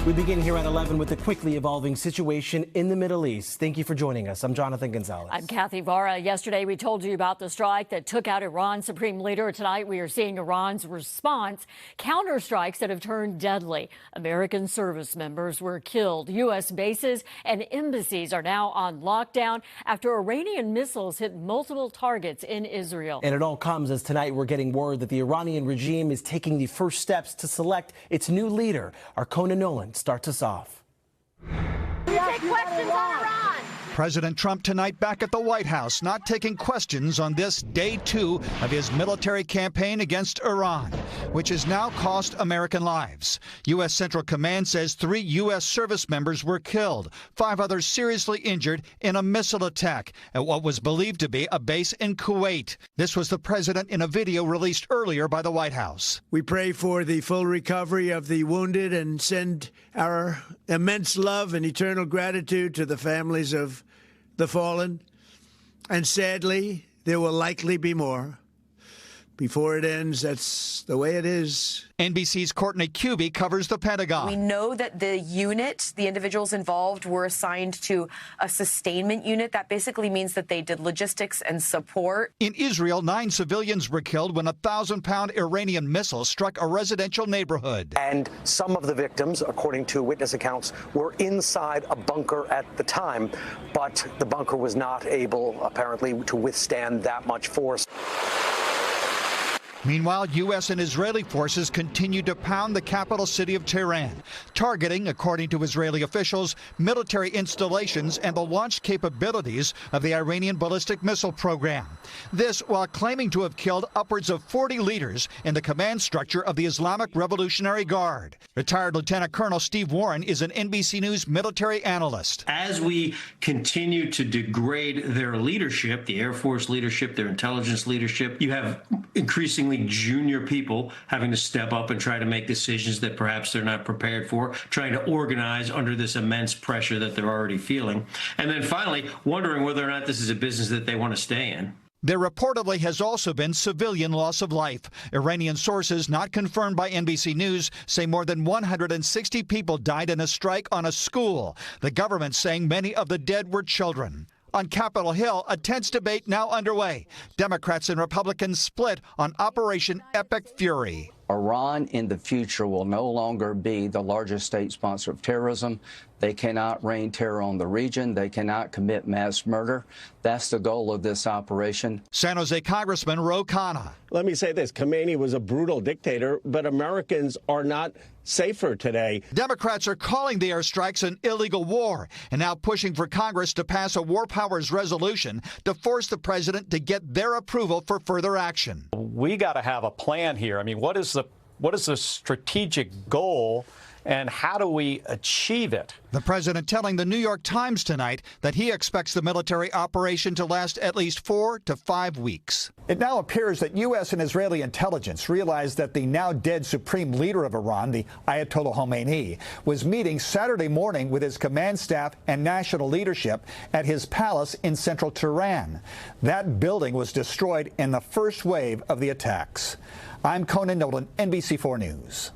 We begin here at 11 with the quickly evolving situation in the Middle East. Thank you for joining us. I'm Jonathan Gonzalez. I'm Kathy Vara. Yesterday, we told you about the strike that took out Iran's supreme leader. Tonight, we are seeing Iran's response, counterstrikes that have turned deadly. American service members were killed. U.S. bases and embassies are now on lockdown after Iranian missiles hit multiple targets in Israel. And it all comes as tonight we're getting word that the Iranian regime is taking the first steps to select its new leader. Our Conan Nolan starts us off. We take questions on Iran. President Trump tonight back at the White House, not taking questions on this day 2 of his military campaign against Iran, which has now cost American lives. U.S. Central Command says 3 U.S. service members were killed, 5 others seriously injured in a missile attack at what was believed to be a base in Kuwait. This was the president in a video released earlier by the White House. We pray for the full recovery of the wounded and send our immense love and eternal gratitude to the families of the fallen, and sadly, there will likely be more. Before it ends, that's the way it is. NBC's Courtney Cubey covers the Pentagon. We know that the unit, the individuals involved, were assigned to a sustainment unit. That basically means that they did logistics and support. In Israel, 9 civilians were killed when a 1,000-pound Iranian missile struck a residential neighborhood. And some of the victims, according to witness accounts, were inside a bunker at the time, but the bunker was not able, apparently, to withstand that much force. Meanwhile, U.S. and Israeli forces continue to pound the capital city of Tehran, targeting, according to Israeli officials, military installations and the launch capabilities of the Iranian ballistic missile program. This while claiming to have killed upwards of 40 leaders in the command structure of the Islamic Revolutionary Guard. Retired Lieutenant Colonel Steve Warren is an NBC News military analyst. As we continue to degrade their leadership, the Air Force leadership, their intelligence leadership, you have increasingly junior people having to step up and try to make decisions that perhaps they're not prepared for, trying to organize under this immense pressure that they're already feeling. And then finally, wondering whether or not this is a business that they want to stay in. There reportedly has also been civilian loss of life. Iranian sources, not confirmed by NBC News, say more than 160 people died in a strike on a school. The government saying many of the dead were children. On Capitol Hill, a tense debate now underway. Democrats and Republicans split on Operation Epic Fury. Iran in the future will no longer be the largest state sponsor of terrorism. They cannot rain terror on the region. They cannot commit mass murder. That's the goal of this operation. San Jose Congressman Ro Khanna. Let me say this. Khamenei was a brutal dictator, but Americans are not safer today. Democrats are calling the airstrikes an illegal war and now pushing for Congress to pass a war powers resolution to force the president to get their approval for further action. We got to have a plan here. I mean, what is the strategic goal and how do we achieve it? The president telling the New York Times tonight that he expects the military operation to last at least 4 to 5 weeks. It now appears that U.S. and Israeli intelligence realized that the now dead supreme leader of Iran, the Ayatollah Khamenei, was meeting Saturday morning with his command staff and national leadership at his palace in central Tehran. That building was destroyed in the first wave of the attacks. I'm Conan Nolan, NBC4 News.